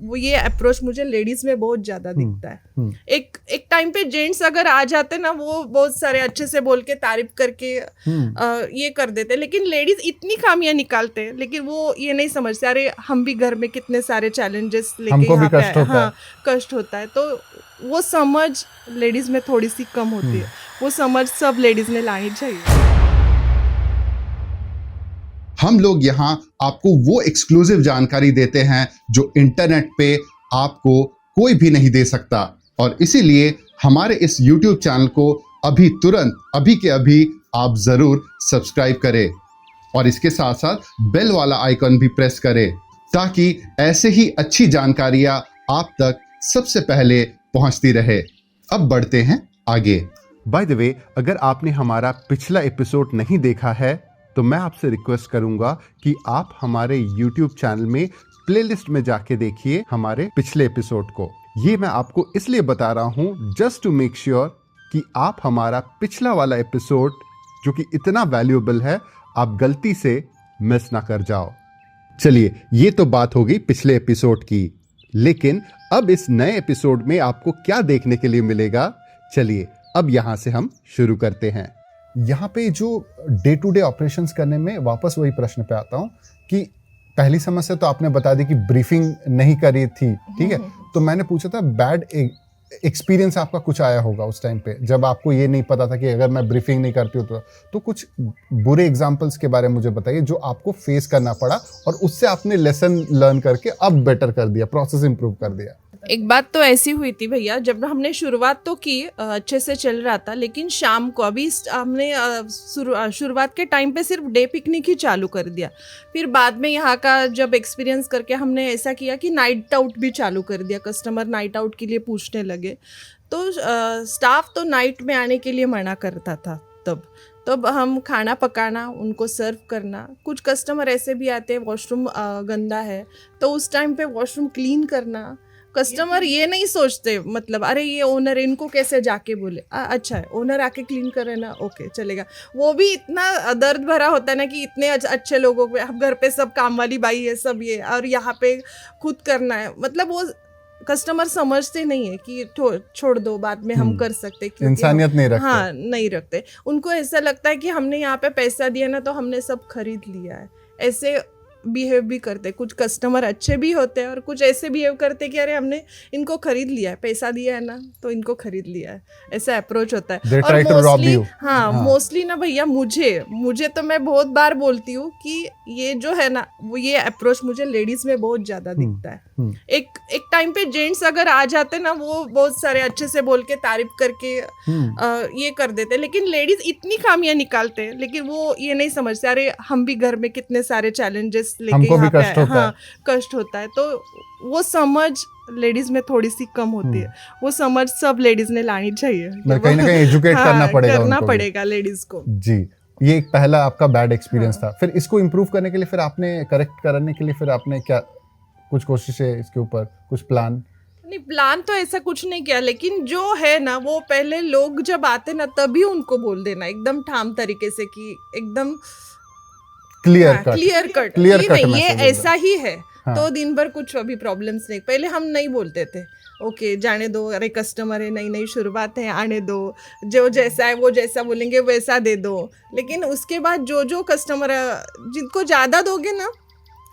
वो ये अप्रोच मुझे लेडीज में बहुत ज्यादा दिखता है। एक टाइम पे जेंट्स अगर आ जाते ना, वो बहुत सारे अच्छे से बोल के तारीफ करके ये कर देते, लेकिन लेडीज इतनी खामियां निकालते हैं, लेकिन वो ये नहीं समझते अरे हम भी घर में कितने सारे चैलेंजेस लेके यहाँ पे आए, हाँ कष्ट होता है। तो वो समझ लेडीज में थोड़ी सी कम होती है, वो समझ सब लेडीज ने लानी चाहिए। हम लोग यहाँ आपको वो एक्सक्लूसिव जानकारी देते हैं जो इंटरनेट पे आपको कोई भी नहीं दे सकता, और इसीलिए हमारे इस YouTube चैनल को अभी तुरंत अभी के अभी आप जरूर सब्सक्राइब करें और इसके साथ साथ बेल वाला आइकन भी प्रेस करें ताकि ऐसे ही अच्छी जानकारियां आप तक सबसे पहले पहुंचती रहे। अब बढ़ते हैं आगे। बाय द वे, अगर आपने हमारा पिछला एपिसोड नहीं देखा है तो मैं आपसे रिक्वेस्ट करूंगा कि आप हमारे YouTube चैनल में प्लेलिस्ट में जाके देखिए हमारे पिछले एपिसोड को। ये मैं आपको इसलिए बता रहा हूं जस्ट टू मेक श्योर कि आप हमारा पिछला वाला एपिसोड जो कि इतना वैल्यूएबल है, आप गलती से मिस ना कर जाओ। चलिए, ये तो बात हो गई पिछले एपिसोड की, लेकिन अब इस नए एपिसोड में आपको क्या देखने के लिए मिलेगा, चलिए अब यहां से हम शुरू करते हैं। यहाँ पे जो डे टू डे ऑपरेशंस करने में वापस वही प्रश्न पे आता हूँ कि पहली समस्या तो आपने बता दी कि ब्रीफिंग नहीं करी थी, ठीक है। तो मैंने पूछा था बैड एक्सपीरियंस आपका कुछ आया होगा उस टाइम पे जब आपको ये नहीं पता था कि अगर मैं ब्रीफिंग नहीं करती हूँ तो कुछ बुरे एग्जांपल्स के बारे में मुझे बताइए जो आपको फेस करना पड़ा और उससे आपने लेसन लर्न करके अब बेटर कर दिया, प्रोसेस इंप्रूव कर दिया। एक बात तो ऐसी हुई थी भैया, जब हमने शुरुआत तो की अच्छे से चल रहा था, लेकिन शाम को अभी हमने शुरुआत के टाइम पे सिर्फ डे पिकनिक ही चालू कर दिया। फिर बाद में यहाँ का जब एक्सपीरियंस करके हमने ऐसा किया कि नाइट आउट भी चालू कर दिया। कस्टमर नाइट आउट के लिए पूछने लगे, तो स्टाफ तो नाइट में आने के लिए मना करता था। तब हम खाना पकाना, उनको सर्व करना। कुछ कस्टमर ऐसे भी आते हैं वॉशरूम गंदा है, तो उस टाइम पे वॉशरूम क्लीन करना। कस्टमर ये नहीं सोचते, मतलब अरे ये ओनर, इनको कैसे जाके बोले, अच्छा है ओनर आके क्लीन करे ना, ओके चलेगा। वो भी इतना दर्द भरा होता है ना कि इतने अच्छे लोगों पे, अब घर पे सब काम वाली बाई है सब ये, और यहाँ पे खुद करना है। मतलब वो कस्टमर समझते नहीं है कि छोड़ दो, बाद में हम कर सकते, इंसानियत नहीं रखते। हाँ नहीं रखते। उनको ऐसा लगता है कि हमने यहाँ पे पैसा दिया ना तो हमने सब खरीद लिया है। ऐसे बिहेव भी करते। कुछ कस्टमर अच्छे भी होते हैं और कुछ ऐसे बिहेव करते कि अरे हमने इनको खरीद लिया है, पैसा दिया है ना तो इनको खरीद लिया है, ऐसा अप्रोच होता है। और मोस्टली मोस्टली ना भैया, मुझे तो मैं बहुत बार बोलती हूँ कि ये जो है ना, वो ये अप्रोच मुझे लेडीज में बहुत ज्यादा दिखता है। एक टाइम पे जेंट्स अगर आ जाते ना, वो बहुत सारे अच्छे से बोल के तारीफ करके ये कर देते, लेकिन लेडीज इतनी खामियां निकालते हैं, लेकिन वो ये नहीं समझते अरे हम भी घर में कितने सारे चैलेंजेस लेके यहाँ पे आए, हाँ कष्ट होता है। तो वो समझ लेडीज में थोड़ी सी कम होती है, वो समझ सब लेडीज ने लानी चाहिए। कहीं ना कहीं एजुकेट करना पड़ेगा लेडीज को। जी, ये एक पहला आपका बैड एक्सपीरियंस था। फिर इसको इम्प्रूव करने के लिए फिर आपने करेक्ट करने के लिए फिर आपने क्या कुछ कोशिशें, इसके ऊपर कुछ प्लान? नहीं, प्लान तो ऐसा कुछ नहीं किया, लेकिन जो है ना वो पहले लोग जब आते ना तभी उनको बोल देना एकदम ठाम तरीके से कि एकदम क्लियर कट नहीं, ये ऐसा ही है। हाँ। तो दिन भर कुछ अभी प्रॉब्लम्स नहीं, पहले हम नहीं बोलते थे, ओके जाने दो, अरे कस्टमर है, नई शुरुआत है, आने दो, जो जैसा है वो जैसा बोलेंगे वैसा दे दो। लेकिन उसके बाद जो कस्टमर जिनको ज़्यादा दोगे ना,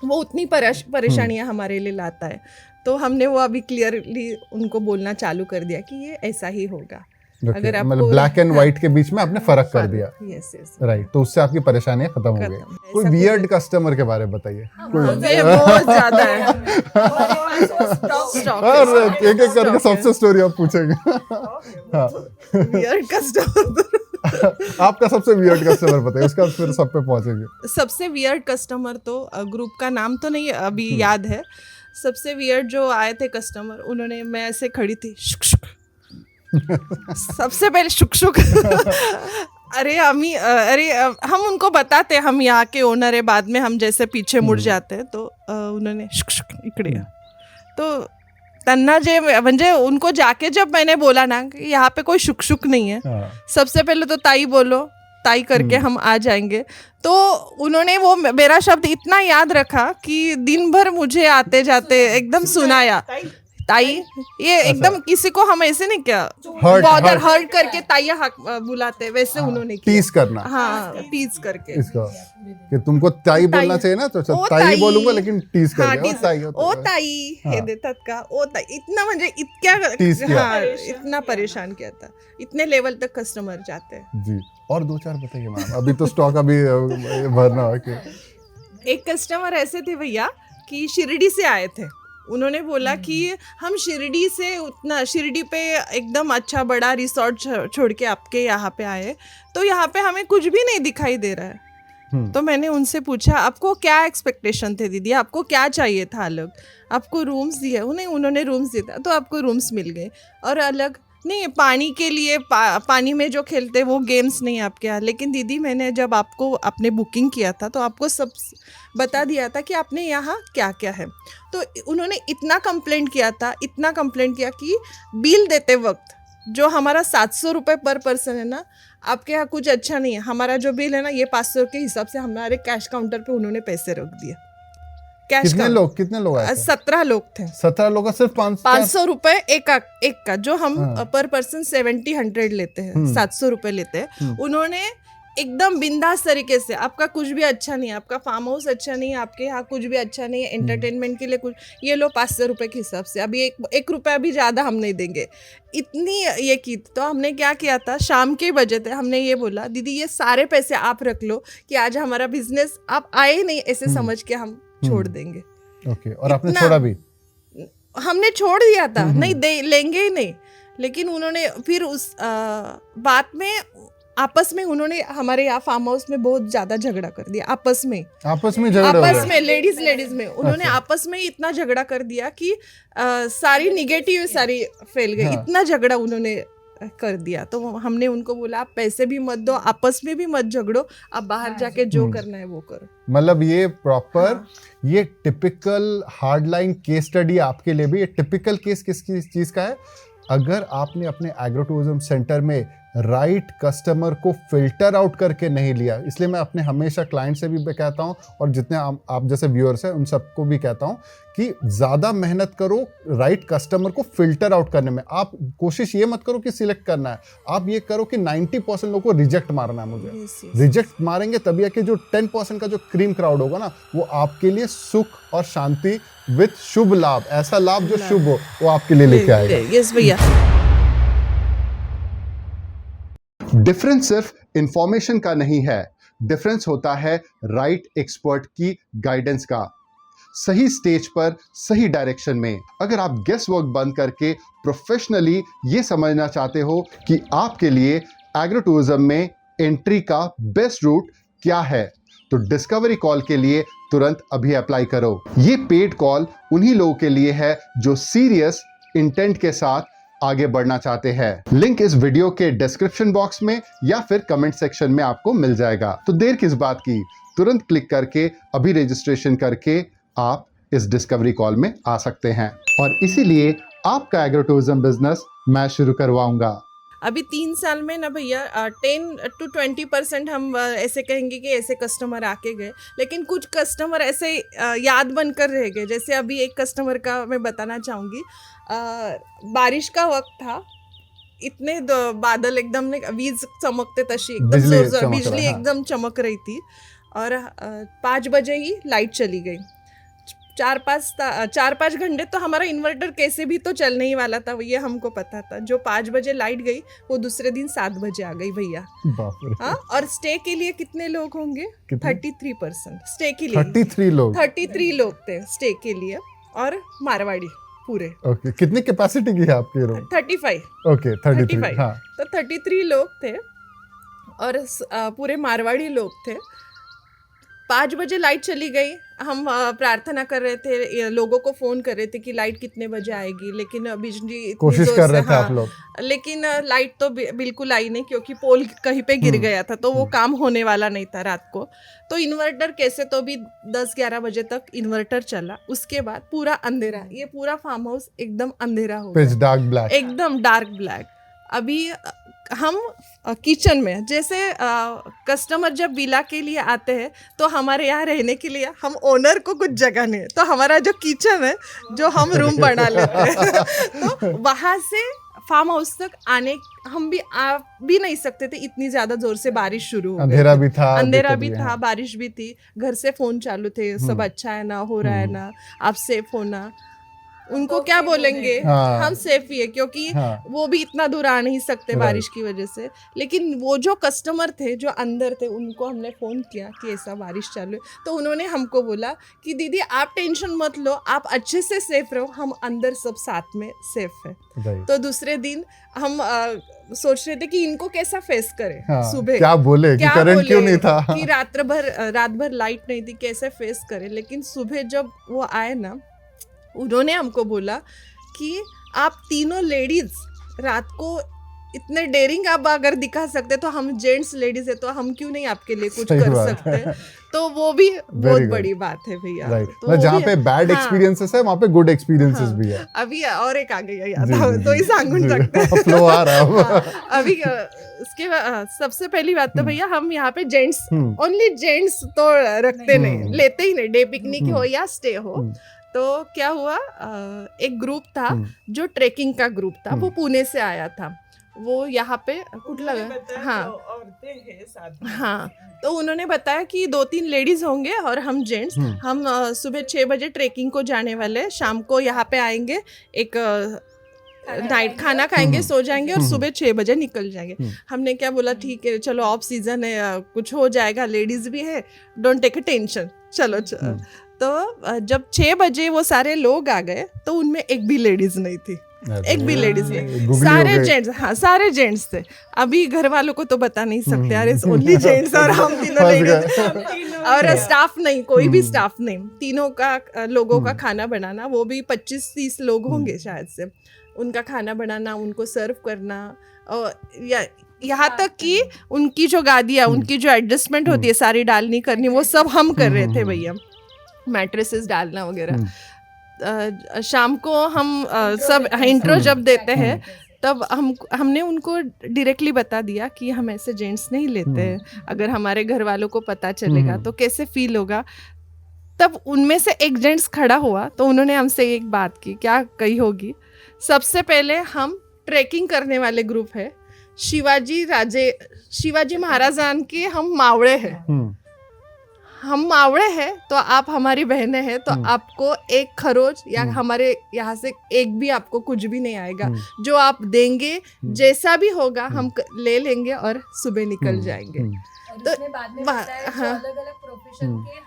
वो उतनी परेशानियां हमारे लिए लाता है। तो हमने वो अभी क्लियरली उनको बोलना चालू कर दिया कि ये ऐसा ही होगा। अगर मतलब ब्लैक एंड व्हाइट के बीच में आपने फर्क कर दिया। यस राइट, तो उससे आपकी परेशानियां खत्म हो गई। कोई वियर्ड कस्टमर के बारे में बताइए। बहुत ज्यादा है, एक एक करके सबसे स्टोरी आप पूछेंगे। वियर्ड कस्टमर आपका सबसे वियर्ड कस्टमर बताइए, उसका फिर सब पे पहुंचेंगे। सबसे वियर्ड कस्टमर तो ग्रुप का नाम तो नहीं अभी याद है। सबसे वियर्ड जो आए थे कस्टमर, उन्होंने, मैं ऐसे खड़ी थी, शुक शुक सबसे पहले शुक शुक अरे हम उनको बताते हम यहाँ के ओनर है, बाद में हम जैसे पीछे मुड़ जाते हैं, तो उन्होंने शुक शुक इकडे, तो तन्ना जे म्हणजे उनको जाके जब मैंने बोला ना कि यहाँ पे कोई शुक शुक नहीं है, सबसे पहले तो ताई बोलो, ताई करके हम आ जाएंगे। तो उन्होंने वो मेरा शब्द इतना याद रखा कि दिन भर मुझे आते जाते एकदम सुनाया, ताई। ये एकदम किसी को हम ऐसे नहीं क्या बॉदर हर्ट करके ताई बुलाते, वैसे उन्होंने किया। टीज करना, हाँ, टीज करके इसका कि तुमको ताई बोलना चाहिए ना, तो ओ ताई ताई बोलूंगा लेकिन टीज हाँ, करके टीज, ओ ताई हे हाँ। देतात का, ओ ताई, इतना म्हणजे इतक्या टीज किया। हाँ, इतना परेशान किया था, इतने लेवल तक कस्टमर जाते हैं। जी, और 2-4 बताइए मैम, अभी तो स्टॉक अभी भरना है कि एक कस्टमर ऐसे थे भैया कि शिरडी से आए थे। उन्होंने बोला कि हम शिरडी से उतना शिरडी पे एकदम अच्छा बड़ा रिसोर्ट छोड़ के आपके यहाँ पे आए, तो यहाँ पे हमें कुछ भी नहीं दिखाई दे रहा है। तो मैंने उनसे पूछा आपको क्या एक्सपेक्टेशन थे दीदी, आपको क्या चाहिए था अलग, आपको रूम्स दिए उन्हें, उन्होंने रूम्स दिया था, तो आपको रूम्स मिल गए, और अलग नहीं पानी के लिए पानी में जो खेलते वो गेम्स नहीं आपके यहाँ। लेकिन दीदी मैंने जब आपको आपने बुकिंग किया था तो आपको सब बता दिया था कि आपने यहाँ क्या क्या है। तो उन्होंने इतना कंप्लेंट किया था, इतना कंप्लेंट किया कि बिल देते वक्त जो हमारा 700 रुपये पर पर्सन है ना, आपके यहाँ कुछ अच्छा नहीं है, हमारा जो बिल है ना ये 500 के हिसाब से हमारे कैश काउंटर पे उन्होंने पैसे रख दिए। कितने लोग आए थे? 17 लोग थे। 17 लोग का सिर्फ 500 रुपए एक का, जो हम पर पर्सन 70-100 लेते हैं, 700 रुपए लेते हैं। उन्होंने एकदम बिंदास तरीके से, आपका कुछ भी अच्छा नहीं है, आपका फार्म हाउस अच्छा नहीं है, आपके यहाँ कुछ भी अच्छा नहीं है, एंटरटेनमेंट के लिए कुछ, ये लो 500 रुपए के हिसाब से, अभी एक रुपया भी ज़्यादा हम नहीं देंगे, इतनी ये की। तो हमने क्या किया था, शाम के बजे थे, हमने ये बोला दीदी ये सारे पैसे आप रख लो कि आज हमारा बिजनेस आप आए नहीं ऐसे समझ के हम छोड़ देंगे। ओके, और आपने छोड़ा भी? हमने छोड़ दिया था, नहीं दे लेंगे ही नहीं। लेकिन उन्होंने फिर उस बात में आपस में उन्होंने हमारे यहाँ फार्म हाउस में बहुत ज्यादा झगड़ा कर दिया, आपस में झगड़ा हो आपस गया? में लेडीज में उन्होंने आपस में इतना झगड़ा कर दिया कि सारी निगेटिव सारी फैल गई, इतना झगड़ा उन्होंने कर दिया। तो हमने उनको बोला आप पैसे भी मत दो, आपस में भी मत झगड़ो, आप बाहर जाके जो करना है वो करो। मतलब ये प्रॉपर ये typical hard line case study आपके लिए भी। ये टिपिकल केस किस चीज का है? अगर आपने अपने एग्रो टूरिज्म सेंटर में राइट कस्टमर को फिल्टर आउट करके नहीं लिया, इसलिए मैं अपने हमेशा क्लाइंट से भी कहता हूं और जितने आप जैसे व्यूअर्स हैं उन सबको भी कहता हूं कि ज़्यादा मेहनत करो राइट कस्टमर को फिल्टर आउट करने में। आप कोशिश ये मत करो कि सिलेक्ट करना है, आप ये करो कि 90% लोगों को रिजेक्ट मारना है मुझे। रिजेक्ट मारेंगे तभी कि जो 10% का जो क्रीम क्राउड होगा ना, वो आपके लिए सुख और शांति विद शुभ लाभ, ऐसा लाभ जो शुभ हो वो आपके लिए लेके आएगा। यस भैया। डिफरेंस सिर्फ इंफॉर्मेशन का नहीं है, डिफरेंस होता है राइट एक्सपर्ट की गाइडेंस का, सही स्टेज पर सही डायरेक्शन में। अगर आप गेस वर्क बंद करके प्रोफेशनली ये समझना चाहते हो कि आपके लिए एग्रो टूरिज्म में एंट्री का बेस्ट रूट क्या है, तो डिस्कवरी कॉल के लिए तुरंत अभी अप्लाई करो। ये पेड कॉल उन्हीं लोगों के लिए है जो सीरियस इंटेंट के साथ आगे बढ़ना चाहते हैं। लिंक इस वीडियो के डिस्क्रिप्शन बॉक्स में या फिर कमेंट सेक्शन में आपको मिल जाएगा। तो देर किस बात की, तुरंत क्लिक करके अभी रजिस्ट्रेशन करके आप इस डिस्कवरी कॉल में आ सकते हैं, और इसीलिए आपका एग्रो टूरिज्म बिजनेस मैं शुरू करवाऊंगा। अभी 3 साल में ना भैया 10 to 20% हम ऐसे कहेंगे कि ऐसे कस्टमर आके गए, लेकिन कुछ कस्टमर ऐसे याद बनकर रह गए। जैसे अभी एक कस्टमर का मैं बताना चाहूँगी, बारिश का वक्त था, इतने बादल एकदम वीज चमकते तशी एकदम जोर बिजली एकदम चमक रही थी, और 5 बजे ही लाइट चली गई। 4-5 घंटे तो हमारा इन्वर्टर कैसे भी तो चलने ही वाला था, ये हमको पता था। जो 5 बजे लाइट गई वो दूसरे दिन 7 बजे आ गई भैया। हाँ, और स्टे के लिए कितने लोग होंगे? 33% स्टे के लिए। 33 लोग थे स्टे के लिए, और मारवाड़ी पूरे। ओके, कितनी कैपेसिटी की है आपके रूम? 35। ओके, 35। हाँ, तो 33 लोग थे और पूरे मारवाड़ी लोग थे। 5 बजे लाइट चली गई, हम प्रार्थना कर रहे थे, लोगों को फोन कर रहे थे कि लाइट कितने बजे आएगी, लेकिन बिजली कोशिश कर रहे थे आप लोग, लेकिन लाइट तो बिल्कुल आई नहीं, क्योंकि पोल कहीं पे गिर गया था, तो वो काम होने वाला नहीं था रात को। तो इन्वर्टर कैसे तो भी 10-11 बजे तक इन्वर्टर चला, उसके बाद पूरा अंधेरा, ये पूरा फार्म हाउस एकदम अंधेरा हो गया, डार्क ब्लैक, एकदम डार्क ब्लैक। अभी हम किचन में जैसे कस्टमर जब विला के लिए आते हैं तो हमारे यहाँ रहने के लिए हम ओनर को कुछ जगह नहीं है, तो हमारा जो किचन है जो हम रूम बना लेते हैं तो वहाँ से फार्म हाउस तक आने हम भी आ भी नहीं सकते थे, इतनी ज्यादा जोर से बारिश शुरू हो गई अंधेरा थी। भी था, अंधेरा दिक्कत भी भी, था, हाँ। बारिश भी थी, घर से फोन चालू थे, सब अच्छा है ना, हो रहा है ना, आप सेफ हो ना। उनको क्या बोलेंगे, हाँ। हम सेफ ही है क्योंकि हाँ। वो भी इतना दूर आ नहीं सकते Right. बारिश की वजह से। लेकिन वो जो कस्टमर थे जो अंदर थे उनको हमने फ़ोन किया कि ऐसा बारिश चालू है, तो उन्होंने हमको बोला कि दीदी आप टेंशन मत लो, आप अच्छे से सेफ रहो, हम अंदर सब साथ में सेफ है। Right. तो दूसरे दिन हम सोच रहे थे कि इनको कैसा फेस करें। हाँ, सुबह क्या बोले कि करंट क्यों नहीं था। कि रात भर लाइट नहीं थी, कैसे फेस करें। लेकिन सुबह जब वो आए ना, उन्होंने हमको बोला कि आप तीनों लेडीज रात को इतने डेयरिंग आप अगर दिखा सकते तो हम जेंट्स लेडीज है तो हम क्यों नहीं आपके लिए कुछ सही कर बात सकते। तो वो भी बहुत good. बड़ी बात है भैया। राइट, तो वो जहाँ भी- पे बैड हाँ, एक्सपीरियंसेस है वहाँ पे गुड एक्सपीरियंसेस भी है। अभी और एक आ गया याद, जी, जी, तो ही जी, सांगून जी, सकते हैं। फ्लो आ रहा है। हाँ, अभी उसके बाद सबसे पहली बात तो भैया हम यहाँ पे जेंट्स ओनली जेंट्स तो रखते नहीं, लेते ही नहीं, डे पिकनिक हो या स्टे हो। तो क्या हुआ, एक ग्रुप था जो ट्रेकिंग का ग्रुप था, वो पुणे से आया था। वो यहाँ पे कुठला, हाँ हाँ, तो उन्होंने बताया कि 2-3 लेडीज होंगे और हम जेंट्स। हम सुबह 6 बजे ट्रेकिंग को जाने वाले, शाम को यहाँ पे आएंगे, एक नाइट खाना खाएंगे, सो जाएंगे और सुबह 6 बजे निकल जाएंगे। हमने क्या बोला, ठीक है चलो ऑफ सीजन है, कुछ हो जाएगा, लेडीज भी है, डोंट टेक अ टेंशन, चलो तो जब 6 बजे वो सारे लोग आ गए तो उनमें एक भी लेडीज नहीं थी, एक भी लेडीज नहीं, गुगली सारे हो गए। जेंट्स, हाँ सारे जेंट्स थे। अभी घर वालों को तो बता नहीं सकते, अरे ओनली जेंट्स और हम तीनों फंस लेडीज और स्टाफ नहीं, कोई भी स्टाफ नहीं, तीनों का लोगों का खाना बनाना, वो भी 25-30 लोग होंगे शायद से, उनका खाना बनाना, उनको सर्व करना, और यहाँ तक कि उनकी जो गादियाँ, उनकी जो एडजस्टमेंट होती है सारी डालनी करनी, वो सब हम कर रहे थे भैया, मैट्रेसेस डालना वगैरह। शाम को हम सब इंट्रो जब देते हैं तब हमने उनको डायरेक्टली बता दिया कि हम ऐसे जेंट्स नहीं लेते हैं, अगर हमारे घर वालों को पता चलेगा तो कैसे फील होगा। तब उनमें से एक जेंट्स खड़ा हुआ तो उन्होंने हमसे एक बात की, क्या कही होगी, सबसे पहले हम ट्रैकिंग करने वाले ग्रुप है, शिवाजी महाराजान के हम मावड़े हैं, हम मावड़े हैं तो आप हमारी बहनें हैं, तो आपको एक खरोच या हमारे यहाँ से एक भी आपको कुछ भी नहीं आएगा, जो आप देंगे जैसा भी होगा हम ले लेंगे और सुबह निकल जाएंगे। और उसने बाद में बताया जो हाँ। अलग-अलग प्रोफेशन के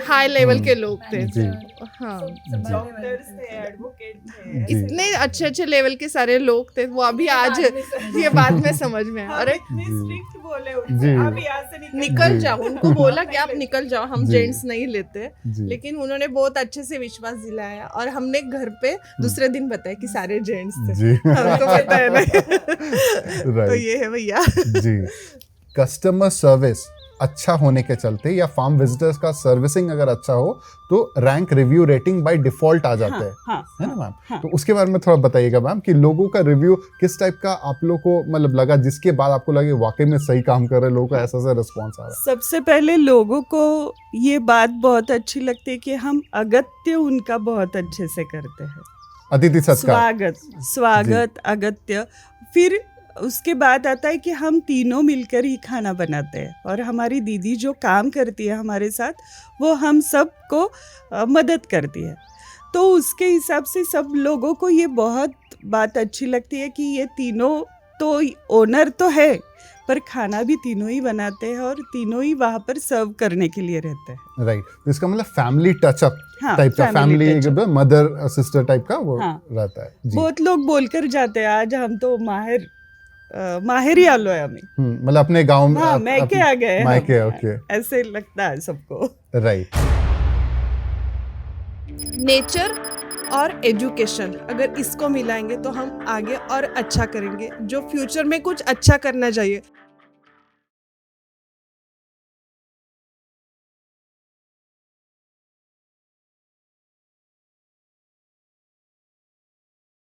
हाई लेवल के लोग थे, जी। हाँ डॉक्टर्स थे, एडवोकेट थे, जी। इतने अच्छे लेवल के सारे लोग थे, वो अभी आज ये बाद में समझ में आया। अरे इतनी जी। स्ट्रिक्ट बोले जी। उनसे, आप यहाँ से निकल जी। जाओ, उनको बोला कि आप निकल जाओ, हम जी। जेंट्स नहीं लेते, जी। लेकिन उन्होंने बहुत अच्छे से विश्वास दिलाया और हमने घर पे दूसरे दिन बताया कि सारे जेंट्स थे, जी। हमको पता है नहीं। तो ये है भैया। जी, कस्टमर सर्विस अच्छा होने के चलते या फार्म विजिटर्स का सर्विसिंग अगर अच्छा हो तो rank review rating by default आ जाता है ना मैम? तो उसके बारे में थोड़ा बताइएगा मैम कि लोगों का रिव्यू किस टाइप का आप लोग को मतलब लगा, जिसके बाद आपको लगे वाकई में सही काम कर रहे हैं, लोगों का ऐसा रिस्पॉन्स आ रहा सबसे पहले लोगों को ये बात बहुत अच्छी लगती है कि हम अगत्य उनका बहुत अच्छे से करते हैं, है। अतिथि सत्कार। स्वागत अगत्य। फिर उसके बाद आता है कि हम तीनों मिलकर ही खाना बनाते हैं और हमारी दीदी जो काम करती है हमारे साथ वो हम सबको मदद करती है, तो उसके हिसाब से सब लोगों को ये बहुत बात अच्छी लगती है कि ये तीनों तो ओनर तो है पर खाना भी तीनों ही बनाते हैं और तीनों ही वहाँ पर सर्व करने के लिए रहते हैं। राइट, इसका मतलब फैमिली टचअप हाँ, टाइप का, family family touch-up। Mother sister type का वो हाँ। रहता है जी। बहुत लोग बोलकर जाते हैं आज हम तो माहिर आलो है हमें, मतलब अपने गांव में हाँ मैके आ गए हम। मायके, ओके, ऐसे लगता है सबको। राइट। नेचर और एजुकेशन अगर इसको मिलाएंगे तो हम आगे और अच्छा करेंगे, जो फ्यूचर में कुछ अच्छा करना चाहिए।